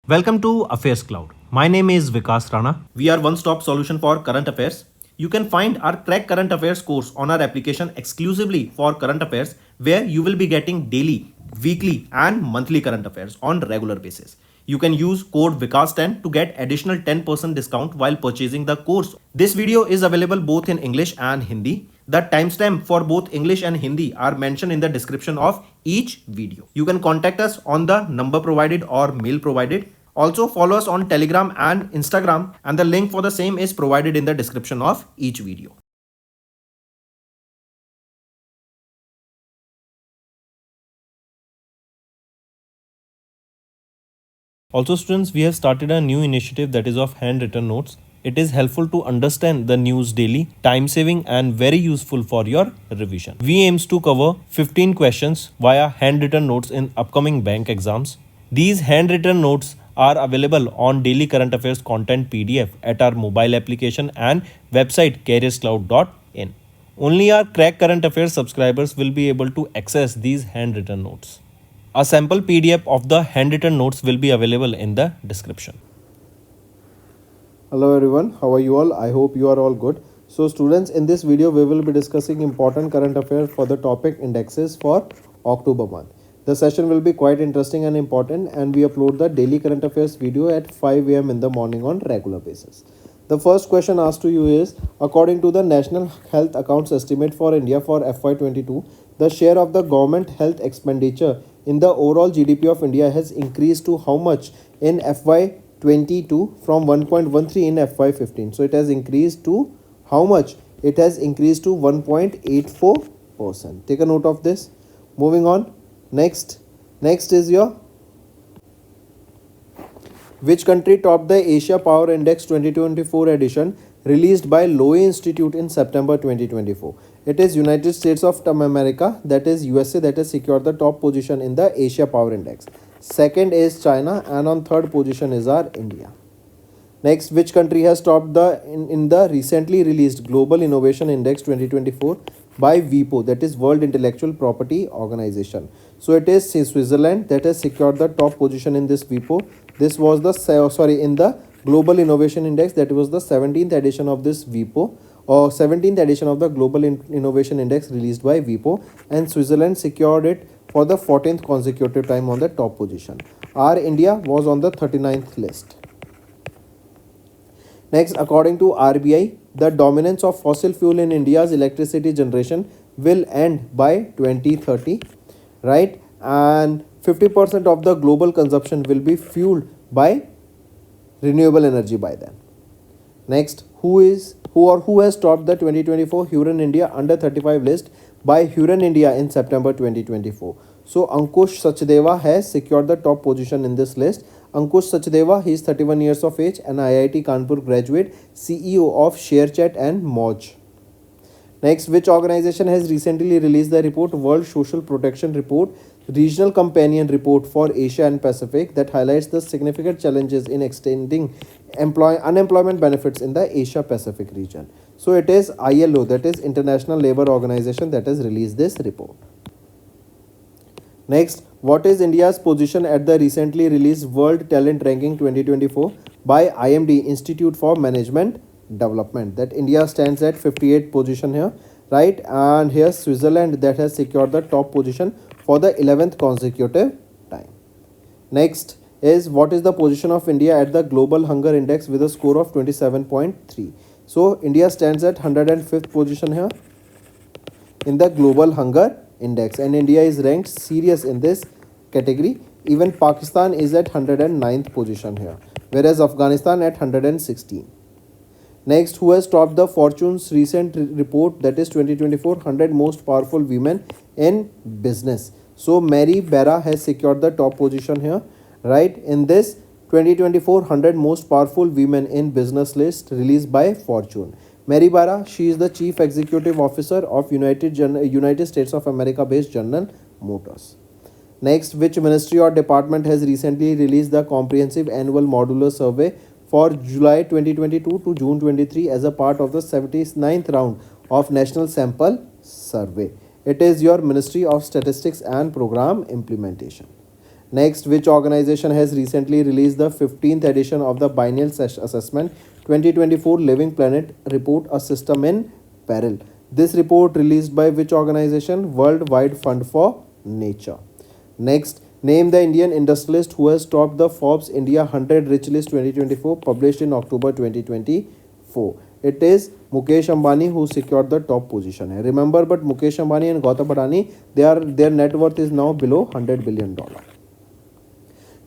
Welcome to AffairsCloud. My name is Vikas Rana. We are one-stop solution for current affairs. You can find our Crack Current Affairs course on our application exclusively for current affairs, where you will be getting daily, weekly and monthly current affairs on regular basis. You can use code VIKAS10 to get additional 10% discount while purchasing the course. This video is available both in English and Hindi. The timestamp for both English and Hindi are mentioned in the description of each video. You can contact us on the number provided or mail provided. Also follow us on Telegram and Instagram, and the link for the same is provided in the description of each video. Also students, we have started a new initiative that is of handwritten notes. It is helpful to understand the news daily, time saving and very useful for your revision. We aims to cover 15 questions via handwritten notes in upcoming bank exams. These handwritten notes are available on daily current affairs content PDF at our mobile application and website careerscloud.in. Only our Crack Current Affairs subscribers will be able to access these handwritten notes. A sample PDF of the handwritten notes will be available in the description. Hello everyone, how are you all? I hope you are all good. So students, in this video we will be discussing important current affairs for the topic indexes for October month. The session will be quite interesting and important, and we upload the daily current affairs video at 5 am in the morning on regular basis. The first question asked to you is, according to the National Health Accounts Estimate for India for FY22, the share of the government health expenditure in the overall GDP of India has increased to how much in FY22 from 1.13 in FY15. So it has increased to how much? It has increased to 1.84%. Take a note of this. Moving on. Next is your, which country topped the Asia Power Index 2024 edition released by Lowy Institute in September 2024. It is United States of America, that is USA, that has secured the top position in the Asia Power Index. Second is China, and on third position is our India. Next, which country has topped in the recently released Global Innovation Index 2024 by WIPO, that is World Intellectual Property Organization. So it is Switzerland that has secured the top position in this WIPO. This was the in the Global Innovation Index, that was the 17th edition of this WIPO, or 17th edition of the Global Innovation Index released by WIPO, and Switzerland secured it for the 14th consecutive time on the top position. Our India was on the 39th list. Next, according to RBI, the dominance of fossil fuel in India's electricity generation will end by 2030, right? And 50% of the global consumption will be fueled by renewable energy by then. Next, who has topped the 2024 Hurun India under 35 list by Hurun India in September 2024? So Ankush Sachdeva has secured the top position in this list. Ankush Sachdeva, he is 31 years of age, an IIT Kanpur graduate, CEO of ShareChat and Moj. Next, which organization has recently released the report World Social Protection Report, Regional Companion Report for Asia and Pacific, that highlights the significant challenges in extending unemployment benefits in the Asia Pacific region. So it is ILO, that is International Labour Organization, that has released this report. Next, what is India's position at the recently released World Talent Ranking 2024 by IMD, Institute for Management Development, that India stands at 58th position here, right? And here Switzerland that has secured the top position for the 11th consecutive time. Next is, what is the position of India at the Global Hunger Index with a score of 27.3. So India stands at 105th position here in the Global Hunger Index, and India is ranked serious in this category. Even Pakistan is at 109th position here, whereas Afghanistan at 116. Next, who has topped the Fortune's recent report, that is 2024 100 most powerful women in business? So Mary Barra has secured the top position here, right, in this 2024 100 most powerful women in business list released by Fortune. Mary Barra, she is the Chief Executive Officer of United States of America based General Motors. Next, which ministry or department has recently released the comprehensive annual modular survey for July 2022 to June 23 as a part of the 79th round of National Sample Survey? It is your Ministry of Statistics and Program Implementation. Next, which organization has recently released the 15th edition of the Biennial Assessment 2024 Living Planet Report, a System in Peril? This report released by which organization? Worldwide Fund for Nature. Next, name the Indian industrialist who has topped the Forbes India 100 Rich List 2024 published in October 2024. It is Mukesh Ambani who secured the top position. Remember, but Mukesh Ambani and Gautam Adani, their net worth is now below $100 billion.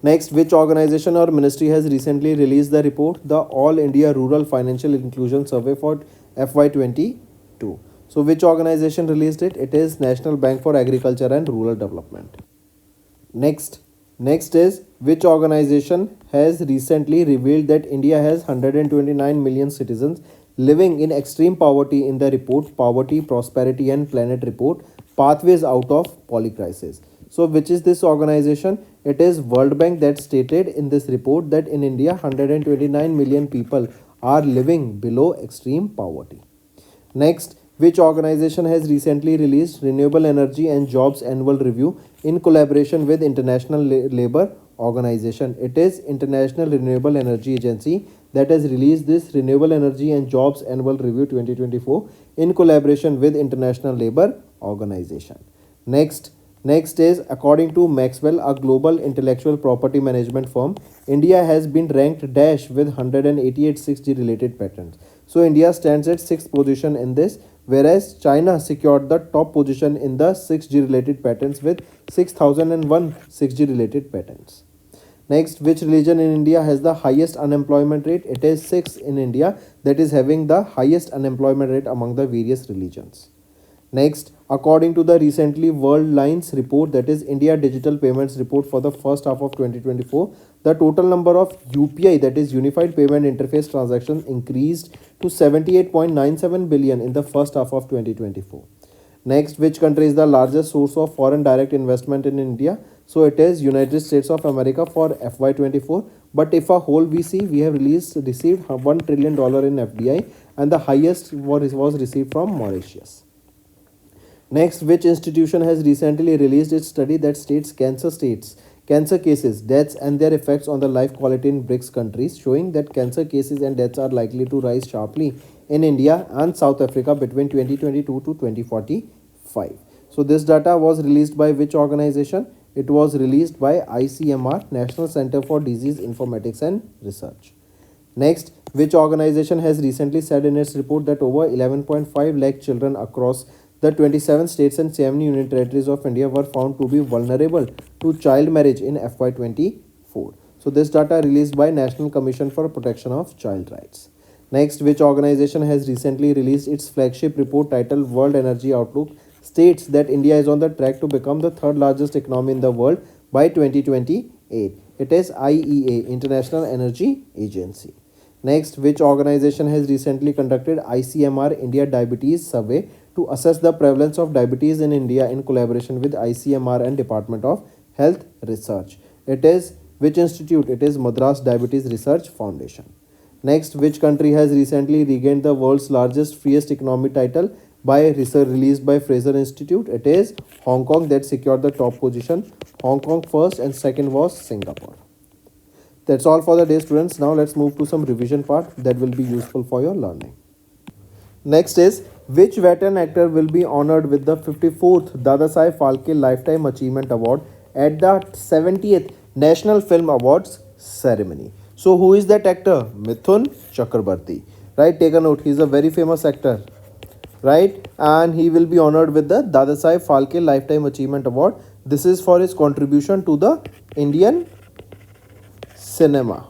Next, which organization or ministry has recently released the report, the All India Rural Financial Inclusion Survey for FY22? So, which organization released it? It is National Bank for Agriculture and Rural Development. Next is which organization has recently revealed that India has 129 million citizens living in extreme poverty in the report Poverty, Prosperity and Planet Report Pathways Out of Polycrisis. So which is this organization? It is World Bank that stated in this report that in India 129 million people are living below extreme poverty. Next, which organization has recently released Renewable Energy and Jobs Annual Review in collaboration with International Labour Organization? It is International Renewable Energy Agency that has released this Renewable Energy and Jobs Annual Review 2024 in collaboration with International Labour Organization. Next is, according to Maxwell, a global intellectual property management firm, India has been ranked dash with 188 6G related patents. So India stands at 6th position in this, whereas China secured the top position in the 6G related patents with 6001 6G related patents. Next, which religion in India has the highest unemployment rate? It is Sikhs in India that is having the highest unemployment rate among the various religions. Next, according to the recently World Lines report, that is India Digital Payments Report for the first half of 2024, the total number of UPI, that is Unified Payment Interface transactions, increased to 78.97 billion in the first half of 2024. Next, which country is the largest source of foreign direct investment in India? So it is United States of America for FY24. But if a whole we see, we have received $1 trillion in FDI, and the highest was received from Mauritius. Next, which institution has recently released its study that states cancer cases, deaths and their effects on the life quality in BRICS countries, showing that cancer cases and deaths are likely to rise sharply in India and South Africa between 2022 to 2045. So this data was released by which organization? It was released by ICMR, National Center for Disease Informatics and Research. Next, which organization has recently said in its report that over 11.5 lakh children across the 27 states and 7 union territories of India were found to be vulnerable to child marriage in FY24. So this data released by National Commission for Protection of Child Rights. Next, which organization has recently released its flagship report titled World Energy Outlook, states that India is on the track to become the third largest economy in the world by 2028. It is IEA, International Energy Agency. Next, which organization has recently conducted ICMR India Diabetes Survey to assess the prevalence of diabetes in India in collaboration with ICMR and Department of Health Research? It is which institute? It is Madras Diabetes Research Foundation. Next, which country has recently regained the world's largest freest economy title by research released by Fraser Institute? It is Hong Kong that secured the top position. Hong Kong first and second was Singapore. That's all for the day, students. Now let's move to some revision part that will be useful for your learning. Next is, which veteran actor will be honored with the 54th Dadasaheb Phalke Lifetime Achievement Award at the 70th National Film Awards ceremony? So who is that actor? Mithun Chakrabarti. Right, take a note. He is a very famous actor. Right, and he will be honored with the Dadasaheb Phalke Lifetime Achievement Award. This is for his contribution to the Indian cinema.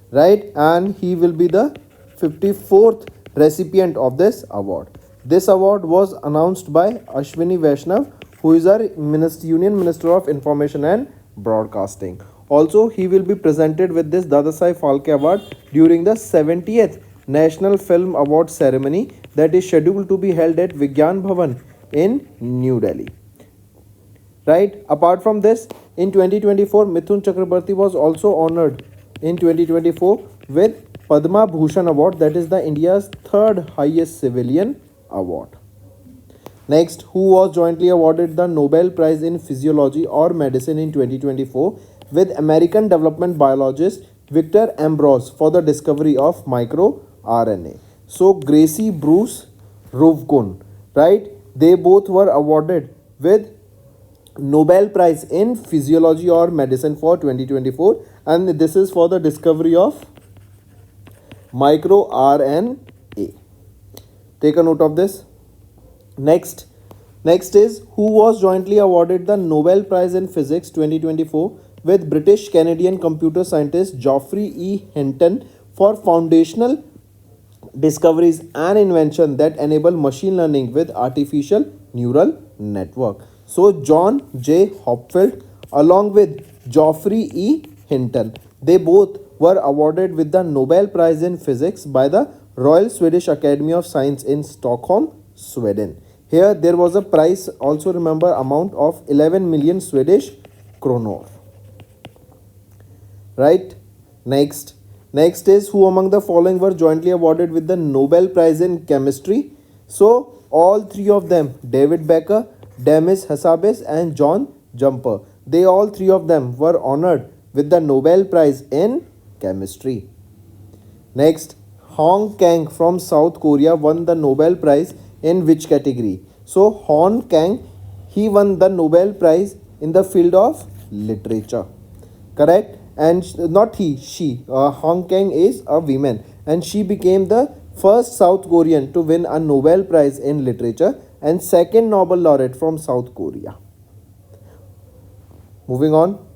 Right, and he will be the 54th recipient of this award. This award was announced by Ashwini Vaishnav, who is our Union Minister of Information and Broadcasting. Also, he will be presented with this Dadasaheb Phalke Award during the 70th National Film Award ceremony that is scheduled to be held at Vigyan Bhavan in New Delhi. Right, apart from this, in 2024, Mithun Chakrabarti was also honored in 2024 with Padma Bhushan Award, that is the India's third highest civilian award. Next, who was jointly awarded the Nobel Prize in Physiology or Medicine in 2024 with American development biologist Victor Ambrose for the discovery of microRNA. So, Gracie Bruce Rovkun, right? They both were awarded with Nobel Prize in Physiology or Medicine for 2024, and this is for the discovery of microRNA. Take a note of this. Next is who was jointly awarded the Nobel Prize in Physics 2024 with British Canadian computer scientist Geoffrey E. Hinton for foundational discoveries and invention that enable machine learning with artificial neural network. So John J. Hopfield along with Geoffrey E. Hinton, they both were awarded with the Nobel Prize in Physics by the Royal Swedish Academy of Science in Stockholm, Sweden. Here there was a prize, also remember, amount of 11 million Swedish kronor. Right? Next is who among the following were jointly awarded with the Nobel Prize in Chemistry. So all three of them, David Becker, Demis Hassabis and John Jumper, they all three of them were honored with the Nobel Prize in Chemistry. Next, Hong Kang from South Korea won the Nobel Prize in which category? So Hong Kang, he won the Nobel Prize in the field of literature. Correct? And not he, she. Hong Kang is a woman, and she became the first South Korean to win a Nobel Prize in literature and second Nobel laureate from South Korea. Moving on.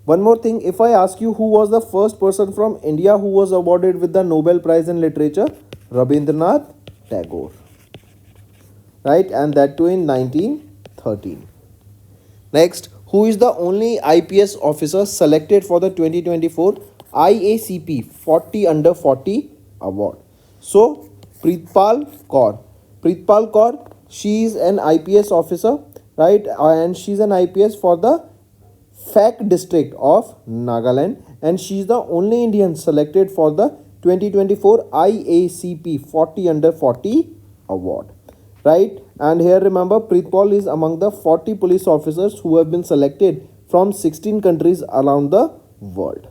One more thing, if I ask you who was the first person from India who was awarded with the Nobel Prize in Literature? Rabindranath Tagore. Right, and that too in 1913. Next, who is the only IPS officer selected for the 2024 IACP 40 under 40 award? So, Preetpal Kaur. Preetpal Kaur, she is an IPS officer, right, and she's an IPS for the FAC district of Nagaland, and she is the only Indian selected for the 2024 IACP 40 under 40 award. Right, and here remember Preetpal is among the 40 police officers who have been selected from 16 countries around the world.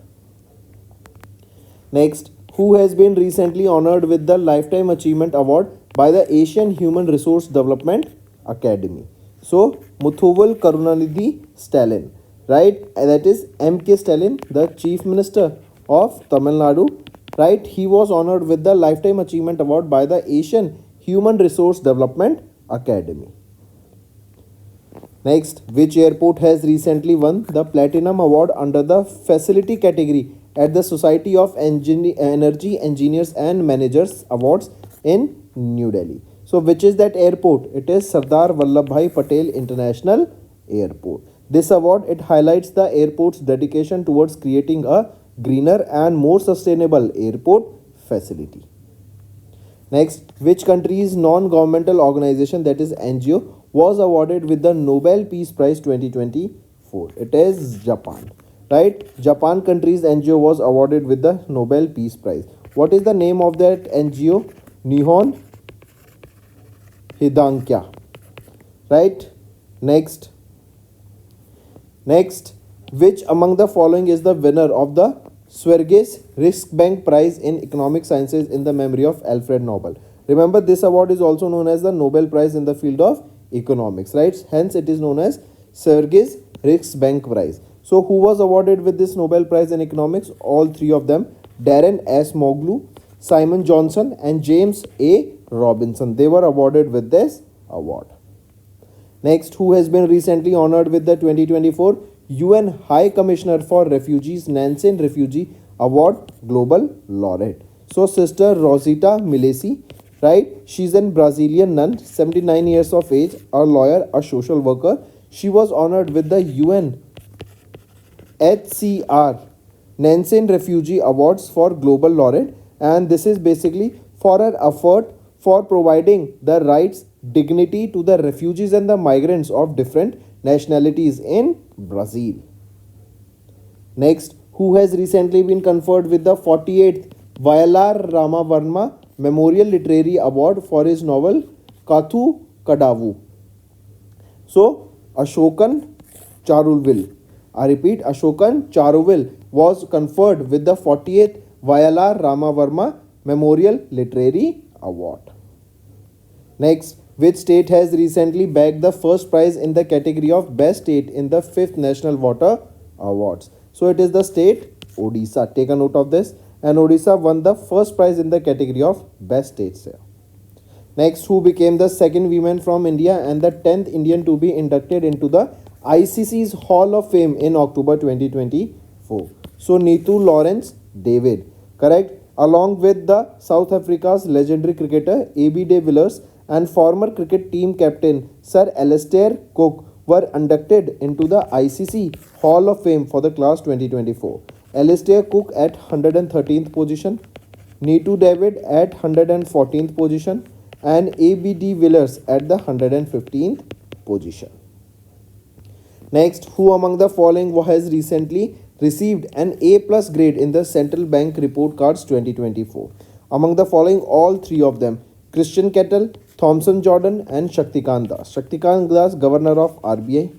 Next, who has been recently honored with the Lifetime Achievement Award by the Asian Human Resource Development Academy? So Muthuval Karunanidhi Stalin, right, that is MK Stalin, the Chief Minister of Tamil Nadu, right, he was honored with the Lifetime Achievement Award by the Asian Human Resource Development Academy. Next, which airport has recently won the Platinum Award under the Facility category at the Society of Energy Engineers and Managers Awards in New Delhi? So, which is that airport? It is Sardar Vallabhbhai Patel International Airport. This award, it highlights the airport's dedication towards creating a greener and more sustainable airport facility. Next, which country's non-governmental organization, that is NGO, was awarded with the Nobel Peace Prize 2024? It is Japan, right? Japan country's NGO was awarded with the Nobel Peace Prize. What is the name of that NGO? Nihon Hidankya, right? Next, which among the following is the winner of the Sverges Riksbank Prize in Economic Sciences in the memory of Alfred Nobel? Remember, this award is also known as the Nobel Prize in the field of economics, right? Hence, it is known as Sverges Riksbank Prize. So, who was awarded with this Nobel Prize in economics? All three of them: Darren S. Moglu, Simon Johnson, and James A. Robinson. They were awarded with this award. Next, who has been recently honored with the 2024 UN High Commissioner for Refugees Nansen Refugee Award Global Laureate? So, Sister Rosita Milesi, right? She's a Brazilian nun, 79 years of age, a lawyer, a social worker. She was honored with the UN HCR Nansen Refugee Awards for Global Laureate, and this is basically for her effort for providing the rights, dignity to the refugees and the migrants of different nationalities in Brazil. Next, who has recently been conferred with the 48th Vayalar Ramavarma Memorial Literary Award for his novel Kathu Kadavu. So Ashokan Charulville. I repeat, Ashokan Charulville was conferred with the 48th Vayalar Ramavarma Memorial Literary Award. Next, which state has recently bagged the first prize in the category of Best State in the 5th National Water Awards? So it is the state Odisha. Take a note of this. And Odisha won the first prize in the category of Best States here. Next, who became the second woman from India and the 10th Indian to be inducted into the ICC's Hall of Fame in October 2024? So Neetu Lawrence David, correct? Along with the South Africa's legendary cricketer AB de Villiers and former cricket team captain Sir Alastair Cook were inducted into the ICC Hall of Fame for the class 2024. Alastair Cook at 113th position, Neetu David at 114th position, and AB de Villiers at the 115th position. Next, who among the following has recently received an A plus grade in the Central Bank Report Cards 2024? Among the following, all three of them: Christian Kettle, Thomson Jordan, and Shaktikant Das. Shaktikant Das, Governor of RBI;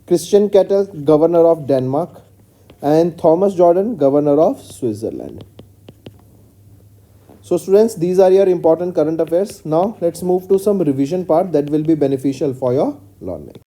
Christian Kettle, Governor of Denmark; and Thomas Jordan, Governor of Switzerland. So students, these are your important current affairs. Now let's move to some revision part that will be beneficial for your learning.